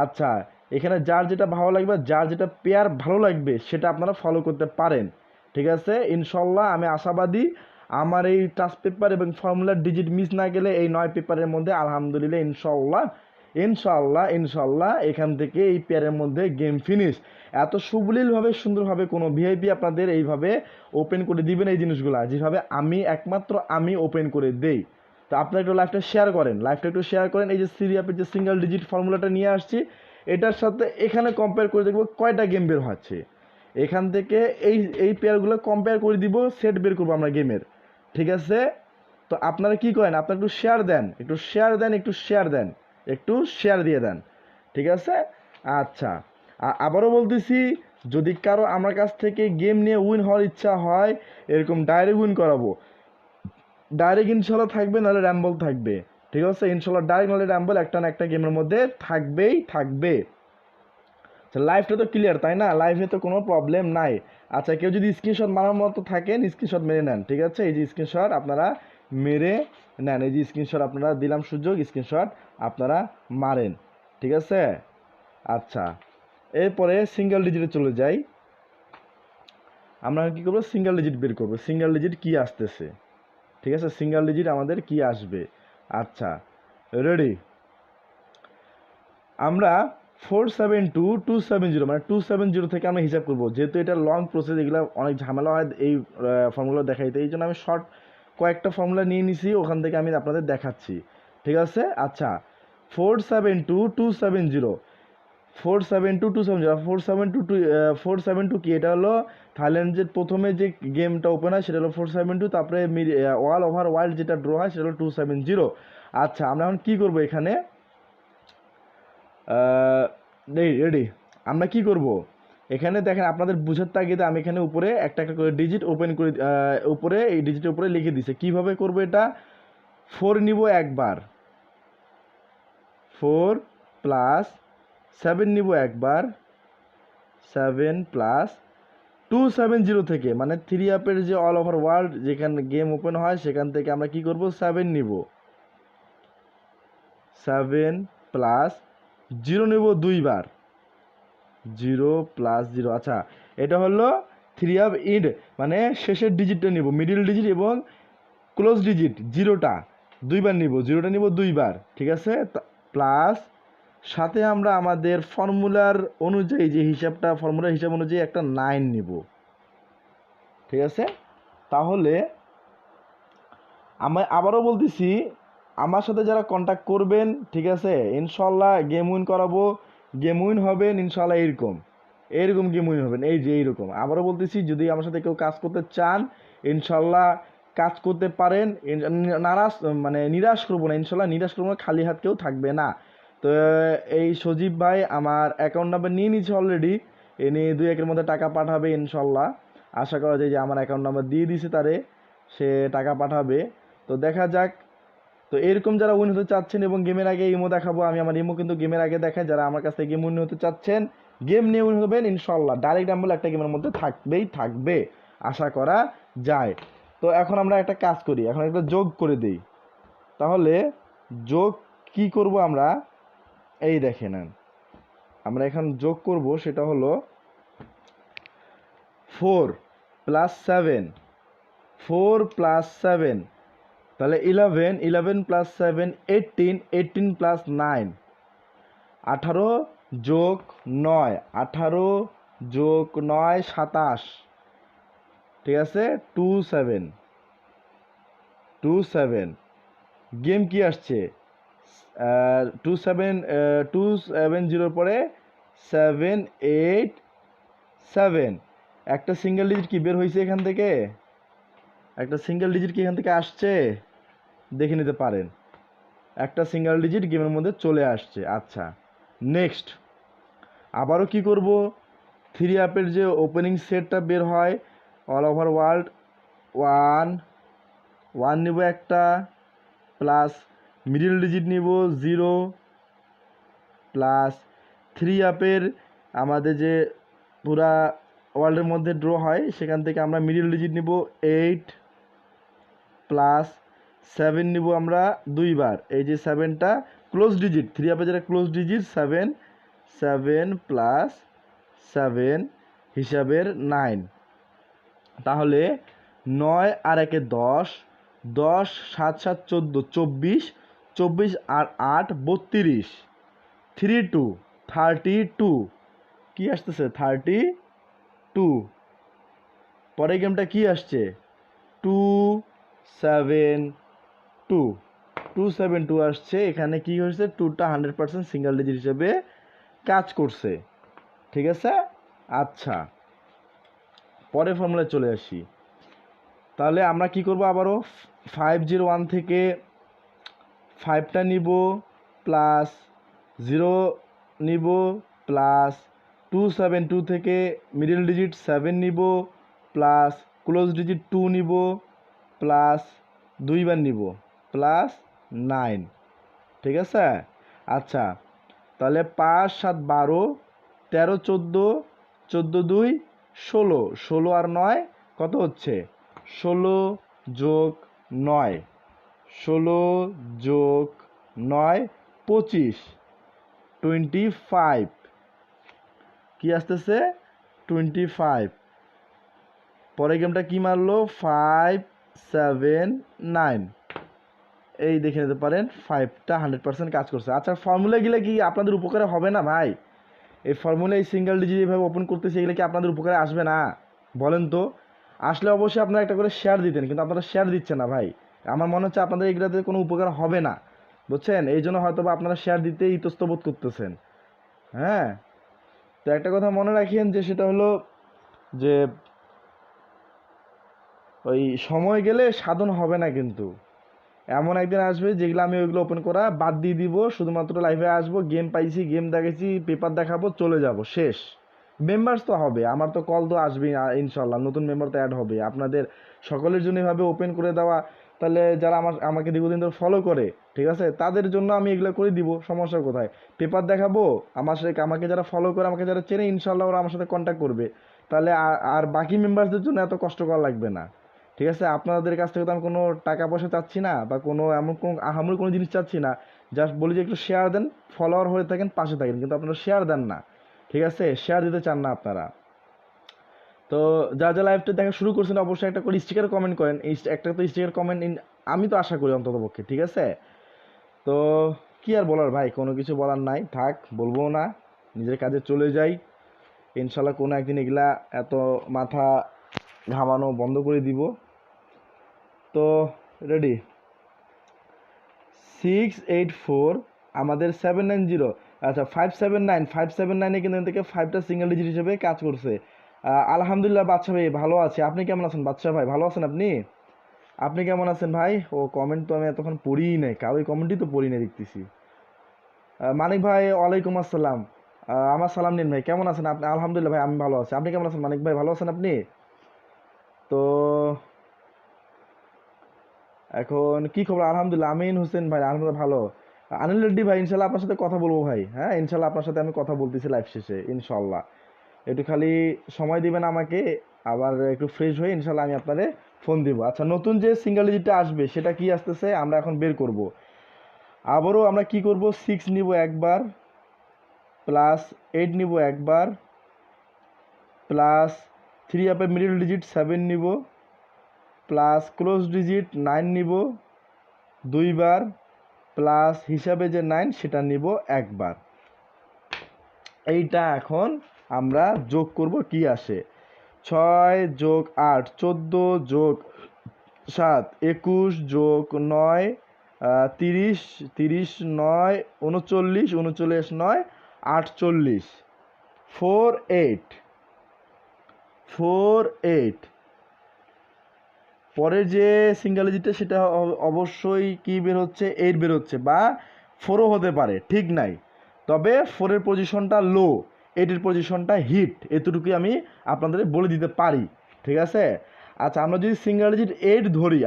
আচ্ছা, এখানে যার যেটা ভালো লাগবে, যার যেটা পেয়ার ভালো লাগবে সেটা আপনারা ফলো করতে পারেন, ঠিক আছে। ইনশাল্লাহ আমি আশাবাদী আমার এই টাচ পেপার এবং ফর্মুলার ডিজিট মিস না গেলে এই 9 পেপারের মধ্যে আলহামদুলিল্লাহ ইনশাল্লাহ এখান থেকে এই পেয়ারের মধ্যে গেম ফিনিশ। এত সুবলীলভাবে সুন্দরভাবে কোনো ভিআইপি আপনাদের এইভাবে ওপেন করে দিবেন এই জিনিসগুলো, যেভাবে একমাত্র আমি ওপেন করে দেই। তো আপনারা একটু লাইভটা শেয়ার করেন। এই যে সিরিয়াপের যে সিঙ্গেল ডিজিট ফর্মুলাটা নিয়ে আসছি, এটার সাথে এখানে কম্পেয়ার করে দেখবো কয়টা গেম বের হচ্ছে, এখান থেকে এই পেয়ারগুলো কম্পেয়ার করে দিব, সেট বের করবো আমরা গেমের, ঠিক আছে। তো আপনারা কি করেন, আপনারা একটু শেয়ার দিয়ে দেন, ঠিক আছে। আচ্ছা, আবারও বলতেছি, যদি কারো আমার কাছ থেকে গেম নিয়ে উইন হওয়ার ইচ্ছা হয়, এরকম ডাইরেক্ট উইন করাবো, ডাইরেক্ট ইনশাল্লাহ থাকবে, নাহলে র্যাম্বল থাকবে, ঠিক আছে, ইনশাল্লাহ ডাইরেক্ট নাহলে র্যাম্বল একটা না একটা গেমের মধ্যে থাকবে। লাইভটা তো ক্লিয়ার তাই না, লাইভে তো কোনো প্রবলেম নাই। আচ্ছা, কেউ যদি স্ক্রিনশট মারার মতো থাকেন স্ক্রিনশট মেরে নেন, ঠিক আছে, এই যে স্ক্রিনশট আপনারা মেরে নেন, এই যে স্ক্রিনশট আপনারা দিলাম সুযোগ, স্ক্রিনশট আপনারা মারেন, ঠিক আছে। আচ্ছা, এরপরে সিঙ্গেল ডিজিটে চলে যাই, আমরা কি করবো, সিঙ্গেল ডিজিট বের করবো, সিঙ্গেল ডিজিট কি আসতেছে, ঠিক আছে, সিঙ্গেল ডিজিট আমাদের কি আসবে। আচ্ছা, রেডি, আমরা 472270 মানে 270 থেকে আমরা হিসাব করবো, যেহেতু এটা লং প্রসেস, এগুলো অনেক ঝামেলা হয় এই ফর্মুলা দেখাইতে, এই জন্য আমি শর্ট কয়েকটা ফর্মুলা নিয়ে নিছি, ওখান থেকে আমি আপনাদের দেখাচ্ছি, ঠিক আছে। আচ্ছা, 472270 472 কি, এটা হলো থাইল্যান্ডের প্রথমে যে গেমটা ওপেন হয় সেটা হলো 472, তারপরে অল ওভার ওয়ার্ল্ড যেটা ড্র হয় সেটা হলো 270। আচ্ছা, আমরা এখন কি করবো, এখানে রেডি, আমরা কি করব, এখানে দেখেন আপনাদের বুঝার তাগিদে আমি এখানে উপরে একটা একটা করে ডিজিট ওপেন করে, উপরে এই ডিজিটের উপরে লিখে দিছে, কিভাবে করব এটা, 4 নিব একবার, 4 প্লাস 7 নিব একবার, 7 প্লাস 270 থেকে, মানে 3 আপের যে অল ওভার ওয়ার্ল্ড যেখানে গেম ওপেন হয় সেখান থেকে আমরা কি করব, 7 নিব, 7 প্লাস 0 নিব 2 বার, 0 প্লাস 0। আচ্ছা, এটা হলো 3 আপ ইন্ড, মানে শেষের ডিজিটটা নিব, মিডিল ডিজিট এবং ক্লোজ ডিজিট 0টা 2 বার নিব, 0টা নিব 2 বার, ঠিক আছে। প্লাস সাথে আমরা আমাদের ফর্মুলার অনুযায়ী যে হিসাবটা, ফর্মুলার হিসাব অনুযায়ী একটা 9 নিব, ঠিক আছে। তাহলে আমি আবারও বলতেছি, আমার সাথে যারা কন্ট্যাক্ট করবেন, ঠিক আছে, ইনশাল্লাহ গেম উইন করাবো, গেম উইন হবেন ইনশাল্লাহ। এরকম গেম উইন হবেন, এই যে এইরকম। আবারও বলতেছি, যদি আমার সাথে কেউ কাজ করতে চান ইনশাল্লাহ কাজ করতে পারেন, নিরাশ করবো না ইনশাল্লাহ, নিরাশ করবো না, খালি হাত কেউ থাকবে না। তো এই সজীব ভাই আমার অ্যাকাউন্ট নাম্বার নিয়ে নিচ্ছে অলরেডি, এনে 2-1-এর মধ্যে টাকা পাঠাবে ইনশাল্লাহ। আশা করা যায় যে আমার অ্যাকাউন্ট নাম্বার দিয়ে দিছে তারে, সে টাকা পাঠাবে। তো দেখা যাক। তো এরকম যারা উইন হতে চাচ্ছেন এবং গেমের আগে ইমো দেখাবো, আমি আমার ইমো কিন্তু গেমের আগে দেখাই, যারা আমার কাছ থেকে গেম উইন হতে চাচ্ছেন, গেম নিয়ে উইন হবেন ইনশাল্লাহ, ডাইরেক্ট ডাম্বল একটা গেমের মধ্যে থাকবে আশা করা যায়। তো এখন আমরা একটা কাজ করি, এখন একটা যোগ করে দিই। তাহলে যোগ কি করব আমরা, এই দেখে নেন, আমরা এখন যোগ করব, সেটা হলো 4 প্লাস 7, 4 প্লাস 7, তাহলে 11, 11 প্লাস 7 18, 18 প্লাস 9 18 যোগ 9, 18 যোগ 9 27, ঠিক আছে, 27 গেম কি আসছে, 270 পরে 787, একটা সিঙ্গেল ডিজিট কি বের হয়েছে এখান থেকে, একটা সিঙ্গেল ডিজিট কি এখান থেকে আসছে, দেখে নিতে পারেন, একটা সিঙ্গেল ডিজিট গেমের মধ্যে চলে আসছে। আচ্ছা, নেক্সট আবারও কি করব, 3 আপের যে ওপেনিং সেটটা বের হয় অল ওভার ওয়ার্ল্ড, 1 নিব একটা, প্লাস মিডিল ডিজিট নিব 0, প্লাস 3 আপের আমাদের যে পুরা ওয়ার্ল্ডের মধ্যে ড্র হয় সেখান থেকে আমরা মিডিল ডিজিট নিব 8, প্লাস 7 নিব আমরা 2 বার, এই যে 7টা ক্লোজ ডিজিট, 3 আপে যেটা ক্লোজ ডিজিট 7, 7 প্লাস 7 হিসাবের 9, তাহলে 9 আর 1-এ 10, 10 7 7 14, 24, 24 আর 8 32, 32 কি আসতেছে 32, পরে গেমটা কি আসছে 272 আসছে, এখানে কি হয়েছে 2টা 100% সিঙ্গেল ডিজিট হিসেবে কাজ করছে, ঠিক আছে। আচ্ছা, পরের ফর্মুলায় চলে আসি। তাহলে আমরা কি করব, আবারও 501 থেকে 5টা নিব, প্লাস 0 নিব, প্লাস 272 থেকে মিডল ডিজিট 7 নিব, প্লাস ক্লোজ ডিজিট 2 নিব, প্লাস 2 বার নিব, প্লাস 9, ঠিক আছে। আচ্ছা, তাহলে 5 7 12, 13 14, 14 2 16, 16 আর 9 কত হচ্ছে 16 যোগ 9, 16 যোগ 9 25, 25 কি আসতেছে 25, পরে গেমটা কি মারলো 5 7 9, এই দেখে নিতে পারেন 5টা 100% কাজ করছে। আচ্ছা, ফর্মুলা গেলে কি আপনাদের উপকারে হবে না ভাই, এই ফর্মুলা এই সিঙ্গেল ডিজিট এভাবে ওপেন করতেছে, এগুলো কি আপনাদের উপকারে আসবে না বলেন তো? আসলে অবশ্যই আপনারা একটা করে শেয়ার দিতেন, কিন্তু আপনারা শেয়ার দিচ্ছেন না ভাই। আমার মনে হচ্ছে আপনাদের এগুলোতে কোনো উপকার হবে না, বুঝছেন, এই জন্য হয়তো বা আপনারা শেয়ার দিতে ইতস্তবোধ করতেছেন। হ্যাঁ, তো একটা কথা মনে রাখেন, যে সেটা হলো যে ওই সময় গেলে সাধন হবে না, কিন্তু এমন একদিন আসবে যেগুলো আমি ওইগুলো ওপেন করা বাদ দিয়ে দিব, শুধুমাত্র লাইভে আসবো, গেম পাইছি, গেম দেখেছি, পেপার দেখাবো, চলে যাব, শেষ। মেম্বার্স তো হবে, আমার তো কল তো আসবেই ইনশাল্লাহ, নতুন মেম্বার তো অ্যাড হবে, আপনাদের সকলের জন্য এভাবে ওপেন করে দেওয়া তাহলে যারা আমাকে দীর্ঘদিন ধরে ফলো করে, ঠিক আছে, তাদের জন্য আমি এগুলো করে দিব, সমস্যা কোথায়? পেপার দেখাবো, আমাকে যারা ফলো করে, আমাকে যারা চেনে, ইনশাল্লাহ ওরা আমার সাথে কন্ট্যাক্ট করবে। তাহলে আর বাকি মেম্বারসদের জন্য এত কষ্ট করা লাগবে না, ঠিক আছে? আপনাদের কাছ থেকে তো আমি কোনো টাকা পয়সা চাচ্ছি না, বা কোনো এমন কোনো আহামরি কোনো জিনিস চাচ্ছি না। জাস্ট বলি যে একটু শেয়ার দেন, ফলোয়ার হয়ে থাকেন, পাশে থাকেন, কিন্তু আপনারা শেয়ার দেন না, ঠিক আছে? শেয়ার দিতে চান না আপনারা। তো যা লাইভটা দেখা শুরু করছেন অবশ্যই একটা করে স্টিকার কমেন্ট করেন, একটা তো স্টিকার কমেন্ট আমি তো আশা করি অন্তত পক্ষে, ঠিক আছে? তো কি আর বলার ভাই, কোনো কিছু বলার নাই, থাক, বলবো না, নিজের কাজে চলে যাই। ইনশাল্লাহ কোনো একদিন এগুলা এত মাথা ঘামানো বন্ধ করে দিব। তো রেডি, 684 আমাদের 790, আচ্ছা 579 কিন্তু থেকে 5টা সিঙ্গেল ডিজিট হিসেবে কাজ করছে। আলহামদুলিল্লাহ বাদশা ভাই ভালো আছে, আপনি কেমন আছেন? বাদশা ভাই ভালো আছেন? আপনি কেমন আছেন ভাই? ও কমেন্ট তো আমি এতক্ষণ পড়িই নাই, কারোই কমেন্টই তো পড়ি নাই দেখতেছি। মানিক ভাই ওয়ালাইকুম আসসালাম, আমার সালাম নিন ভাই, কেমন আছেন আপনি? আলহামদুলিল্লাহ ভাই আমি ভালো আছি, আপনি কেমন আছেন মানিক ভাই? ভালো আছেন আপনি? তো এখন কি খবর? আলহামদুলিল্লাহ, আমিন হোসেন ভাই আলহামদুলিল্লাহ ভালো। আনিল রেড্ডি ভাই ইনশাল্লাহ আপনার সাথে কথা বলবো ভাই, হ্যাঁ ইনশাল্লাহ আপনার সাথে আমি কথা বলতেছি লাইভ শেষে ইনশাল্লাহ। একটু খালি সময় দিবেন আমাকে, আবার একটু ফ্রেশ হয়ে ইনশাল্লাহ আমি আপনারে ফোন দিব। আচ্ছা, নতুন যে সিঙ্গেল ডিজিটটা আসবে সেটা কি আসতেছে আমরা এখন বের করব। আবারও আমরা কি করব, 6 নিব একবার, প্লাস 8 নিব একবার, প্লাস 3 আপের মিডল ডিজিট 7 নিব, প্লাস ক্লোজ ডিজিট 9 নিব দুইবার, প্লাস হিসাবে যে 9 সেটা নিব একবার। এইটা এখন আমরা যোগ করব, কি আসে, 6 যোগ 8 14 যোগ 7 21 যোগ 9 30 30 9 39 39 9 48 48 পরের যে সিঙ্গেল ডিজিটটা সেটা অবশ্যই কি বের হচ্ছে, 8 বের হচ্ছে, বা 4ও হতে পারে, ঠিক নাই, তবে 4-এর পজিশনটা লো, 8-এর পজিশনটা হিট, এতটুকুই আমি আপনাদের বলে দিতে পারি, ঠিক আছে? আচ্ছা, আমরা যদি সিঙ্গেল ডিজিট 8 ধরি,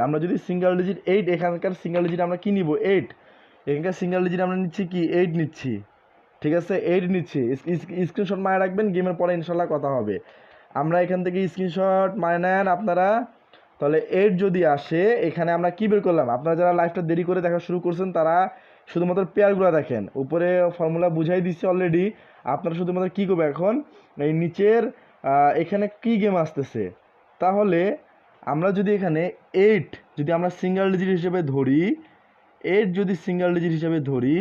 এখানকার সিঙ্গেল ডিজিট আমরা কি নিব, 8, এখানকার সিঙ্গেল ডিজিট আমরা নিচ্ছি কি, 8 নিচ্ছি, ঠিক আছে? 8 নিচ্ছি, স্ক্রিনশট মারে রাখবেন, গেমের পরে ইনশাল্লাহ কথা হবে। আমরা এখান থেকে স্ক্রিনশট মারে নেন আপনারা, তাহলে 8 যদি আসে, এখানে আমরা কি বের করলাম, আপনারা যারা লাইভটা দেরি করে দেখা শুরু করছেন তারা শুধুমাত্র পেয়ারগুলো দেখেন, উপরে ফর্মুলা বুঝাই দিচ্ছি অলরেডি, আপনারা শুধুমাত্র কি করবে এখন, এই নিচের এখানে কি গেম আসতেছে, তাহলে আমরা যদি এখানে 8 যদি আমরা সিঙ্গেল ডিজিট হিসেবে ধরি, 8 যদি সিঙ্গেল ডিজিট হিসেবে ধরি,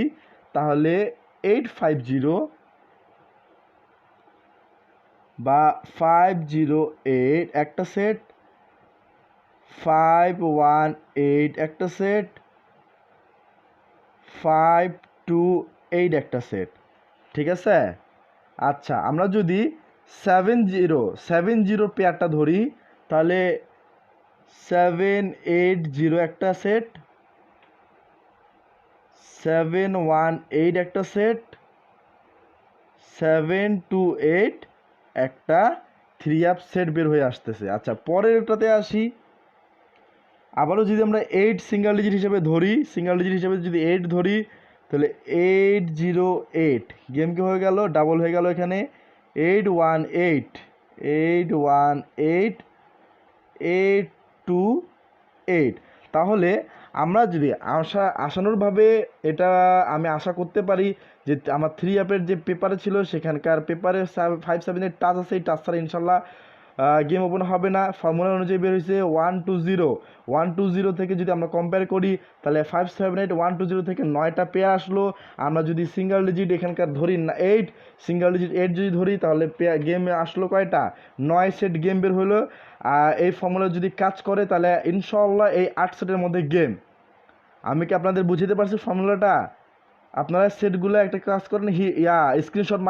তাহলে 850 বা 508 একটা সেট, 518 একটা সেট, 528 একটা সেট, ঠিক আছে? আচ্ছা, আমরা যদি 70 পেয়ারটা ধরি, তাহলে 780 একটা সেট, 718 একটা সেট, 728 একটা 3 আপ সেট বের হয়ে আসতেছে। আচ্ছা, পরেরটাতে আসি, আবারও যদি আমরা 8 সিঙ্গেল ডিজিট হিসেবে ধরি, যদি 8 ধরি, তাহলে 808 গেম কি হয়ে গেল, ডাবল হয়ে গেল এখানে, 818 818 828। তাহলে আমরা যদি আশানুরূপভাবে এটা আমি আশা করতে পারি যে আমার 3 অ্যাপের যে পেপারে ছিল সেখানকার পেপারে 578 টাচ আছে, এই টাচ ছাড়া ইনশাল্লাহ গেম ওপেন হবে না। ফর্মুলা অনুযায়ী বের হয়েছে 120 থেকে যদি আমরা কম্পেয়ার করি, তাহলে 578 120 থেকে 9টা পেয়ার আসলো। আমরা যদি সিঙ্গেল ডিজিট এখানকার ধরি 8, সিঙ্গেল ডিজিট 8 যদি ধরি, তাহলে গেম আসলো কয়টা, 9 সেট গেম বের হলো। এই ফর্মুলা যদি কাজ করে তাহলে ইনশাল্লাহ এই 8 সেটের মধ্যে গেম। আমি কি আপনাদের বুঝতে পারছি ফর্মুলাটা? আপনারা সেটগুলো একটা কাজ করেন, স্ক্রিনশট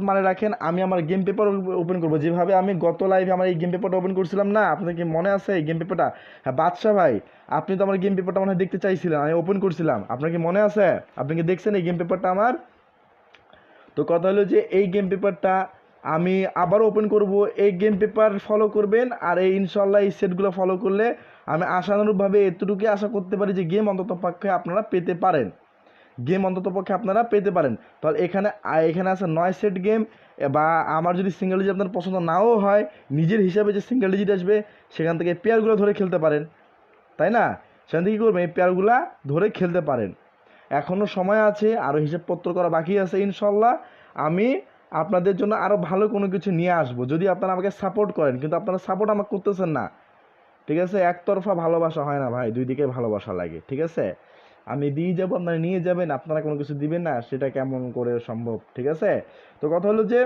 মারে রাখেন, আমি আমার গেম পেপার ওপেন করবো, যেভাবে আমি গত লাইভে আমার এই গেম পেপারটা ওপেন করছিলাম না, আপনাদের কি মনে আছে এই গেম পেপারটা? হ্যাঁ বাদশা ভাই, আপনি তো আমার গেম পেপারটা মনে হয় দেখতে চাইছিলেন, আমি ওপেন করছিলাম, আপনার কি মনে আছে? আপনি কি দেখছেন এই গেম পেপারটা আমার? তো কথা হলো যে এই গেম পেপারটা আমি আবারও ওপেন করব, এই গেম পেপার ফলো করবেন, আর এই ইনশাল্লাহ এই সেটগুলো ফলো করলে আমি আশানুরূপভাবে এতটুকুই আশা করতে পারি যে গেম অন্ততপক্ষে আপনারা পেতে পারেন, তাহলে এখানে এখানে আছে 9 সেট গেম, বা আমার যদি সিঙ্গেল ডিজিট আপনার পছন্দ নাও হয়, নিজের হিসাবে যে সিঙ্গেল ডিজিট আসবে সেখান থেকে পেয়ারগুলো ধরে খেলতে পারেন, তাই না? সেখান থেকে কী করবেন, এই পেয়ারগুলা ধরে খেলতে পারেন। এখনও সময় আছে, আরও হিসাবপত্র করা বাকি আছে। ইনশাল্লাহ আমি আপনাদের জন্য আরও ভালো কোনো কিছু নিয়ে আসবো যদি আপনারা আমাকে সাপোর্ট করেন, কিন্তু আপনারা সাপোর্ট আমাকে করতেছেন না, ঠিক আছে? একতরফা ভালোবাসা হয় না ভাই, দুই দিকে ভালোবাসা লাগে, ঠিক আছে? আমি দিয়ে যাবো, আপনারা নিয়ে যাবেন, আপনারা কোনো কিছু দিবেন না, সেটা কেমন করে সম্ভব, ঠিক আছে? তো কথা হলো যে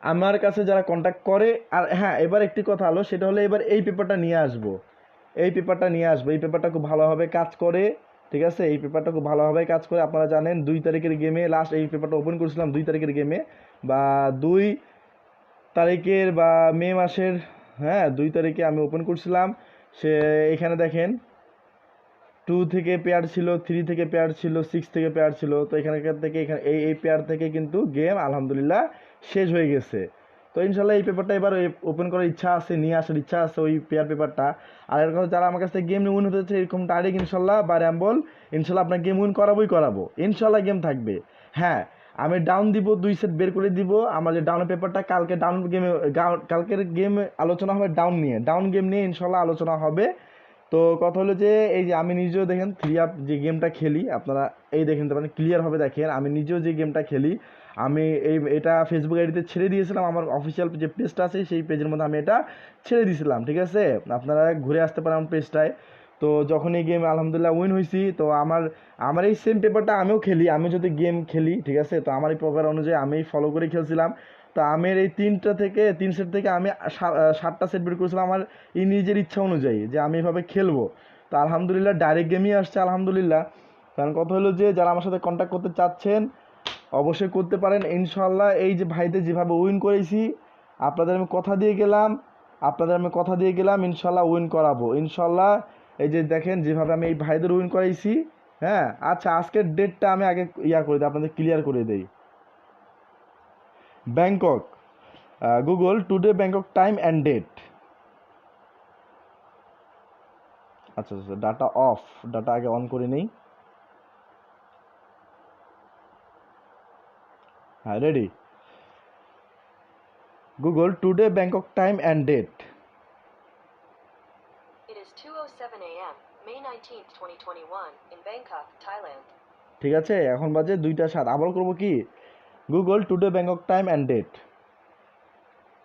আমার কাছে যারা কন্ট্যাক্ট করে, আর হ্যাঁ এবার একটি কথা হলো, সেটা হলো এবার এই পেপারটা নিয়ে আসবো, এই পেপারটা খুব ভালোভাবে কাজ করে, ঠিক আছে? এই পেপারটা খুব ভালোভাবে কাজ করে। আপনারা জানেন 2 তারিখের গেমে লাস্ট এই পেপারটা ওপেন করেছিলাম, 2 তারিখের গেমে, বা 2 তারিখের বা মে মাসের, হ্যাঁ 2 তারিখে আমি ওপেন করছিলাম। সে এখানে দেখেন 2 থেকে পেয়ার ছিল, 3 থেকে পেয়ার ছিল, 6 থেকে পেয়ার ছিল। তো এখানকার থেকে এখানে এই পেয়ার থেকে কিন্তু গেম আলহামদুলিল্লাহ শেষ হয়ে গেছে। তো ইনশাল্লাহ এই পেপারটা এবার ওপেন করার ইচ্ছা আছে, নিয়ে আসার ইচ্ছা আছে ওই পেয়ার পেপারটা। আর এর কথা যারা আমার কাছ থেকে গেম নিয়ে উইন হতে চাচ্ছে এরকম ডাইরেক্ট ইনশাল্লাহ বা র্যাম্বল, ইনশাল্লাহ আপনার গেম উইন করাবো, ইনশাল্লাহ গেম থাকবে। হ্যাঁ আমি ডাউন দিব, 2 সেট বের করে দিব। আমার যে ডাউনের পেপারটা কালকে কালকের গেম আলোচনা হবে, ডাউন গেম নিয়ে ইনশাল্লাহ আলোচনা হবে। তো কথা হলো যে এই যে আমি নিজেও দেখেন 3 যে গেমটা খেলি, আপনারা এই দেখেন পারেন ক্লিয়ারভাবে দেখেন, আমি নিজেও যে গেমটা খেলি, আমি এটা ফেসবুক আইডিতে ছেড়ে দিয়েছিলাম, আমার অফিসিয়াল যে পেজটা আছে সেই পেজের মধ্যে আমি এটা ছেড়ে দিয়েছিলাম, ঠিক আছে? আপনারা ঘুরে আসতে পারেন আমার পেজটায়। তো যখন এই গেম আলহামদুলিল্লাহ উইন হয়েছি, তো আমার এই সেম পেপারটা আমিও খেলি, আমি যদি গেম খেলি, ঠিক আছে? তো আমার এই পেপার অনুযায়ী আমি ফলো করে খেলছিলাম। তো আমের এই 3 সেট থেকে আমি 7টা সেট বের করেছিলাম আমার এই নিজের ইচ্ছা অনুযায়ী, যে আমি এভাবে খেলবো। তো আলহামদুলিল্লাহ ডাইরেক্ট গেমই আসছে আলহামদুলিল্লাহ। কারণ কথা হলো যে যারা আমার সাথে কন্ট্যাক্ট করতে চাচ্ছেন অবশ্যই করতে পারেন ইনশাল্লাহ। এই যে ভাইদের যেভাবে উইন করেছি, আপনাদের আমি কথা দিয়ে গেলাম ইনশাল্লাহ উইন করাবো ইনশাল্লাহ। এই যে দেখেন যেভাবে আমি এই ভাইদের উইন করাইছি। হ্যাঁ আচ্ছা, আজকের ডেটটা আমি আগে করে দিই, আপনাদের ক্লিয়ার করে দিই। Bangkok, Google today Bangkok time and date. আচ্ছা ডাটা অফ, ডাটা আগে অন করে নেই। হ্যাঁ ready. Google today Bangkok time and date. It is 2:07 a.m. May 19th, 2021 in Bangkok, Thailand. ঠিক আছে, এখন বাজে 2টা 7। আবার করব কি, Google today Bangkok time and date.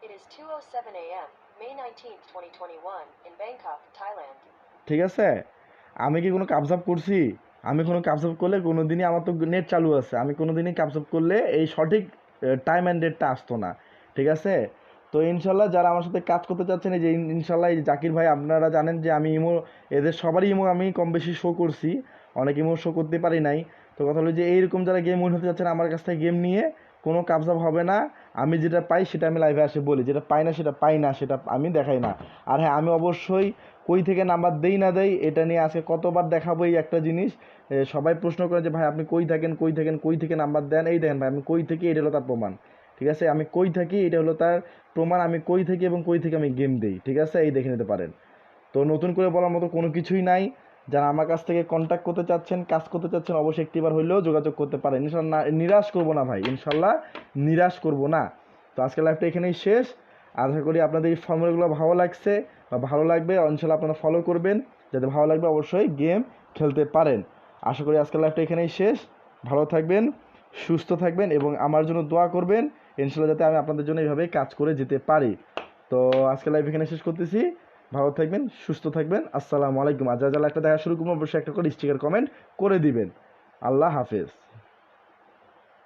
It is 2:07 a.m. May 19th, 2021 in Bangkok, Thailand. ঠিক আছে, আমি কি কোনো কাবজাব করছি? আমি কোনো কাবজাব করলে কোনো দিনই, আমার তো নেট চালু আছে, আমি কোনো দিনই কাবজাব করলে এই সঠিক টাইম অ্যান্ড ডেটটা আসতো না, ঠিক আছে? তো ইনশাল্লাহ যারা আমার সাথে কাজ করতে চাচ্ছেন, এই যে ইনশাল্লাহ এই জাকির ভাই, আপনারা জানেন যে আমি ইমো, এদের সবারই ইমো আমি কম বেশি শো করছি, অনেক ইমো শো করতে পারি নাই। তো কথা হলো যে এইরকম যারা গেম উইন হতে চাচ্ছেন আমার কাছ থেকে গেম নিয়ে কোনো কাবজাব হবে না। আমি যেটা পাই সেটা আমি লাইভে আসে বলি, যেটা পাই না সেটা আমি দেখাই না। আর হ্যাঁ আমি অবশ্যই কই থেকে নাম্বার দেই না দেই এটা নিয়ে আজকে কতবার দেখাবো এই একটা জিনিস। সবাই প্রশ্ন করে যে ভাই আপনি কই থেকে নাম্বার দেন, এই দেখেন ভাই আমি কই থেকে, এটা হলো তার প্রমাণ, ঠিক আছে? আমি কই থাকি এটা হলো তার প্রমাণ, আমি কই থেকে এবং কই থেকে আমি গেম দেই, ঠিক আছে? এই দেখে নিতে পারেন। তো নতুন করে বলার মতো কোনো কিছুই নাই। যারা আমার কাছ থেকে কন্ট্যাক্ট করতে চাচ্ছেন, কাজ করতে চাচ্ছেন, অবশ্যই একটিবার হইলেও যোগাযোগ করতে পারেন ইনশাল্লাহ। নিরাশ করবো না ভাই, ইনশাল্লাহ নিরাশ করবো না। তো আজকের লাইভটা এখানেই শেষ। আশা করি আপনাদের এই ফর্মুলাগুলো ভালো লাগছে বা ভালো লাগবে, ইনশাল্লাহ আপনারা ফলো করবেন, যাতে ভালো লাগবে অবশ্যই গেম খেলতে পারেন। আশা করি আজকের লাইভটা এখানেই শেষ। ভালো থাকবেন, সুস্থ থাকবেন এবং আমার জন্য দোয়া করবেন ইনশাল্লাহ, যাতে আমি আপনাদের জন্য এইভাবেই কাজ করে যেতে পারি। তো আজকের লাইভ এখানে শেষ করতেছি। ভালো থাকবেন, সুস্থ থাকবেন। আসসালামু আলাইকুম। আর যারা একটা দেখা শুরু করবো অবশ্যই একটা করে স্টিকার কমেন্ট করে দিবেন। আল্লাহ হাফেজ।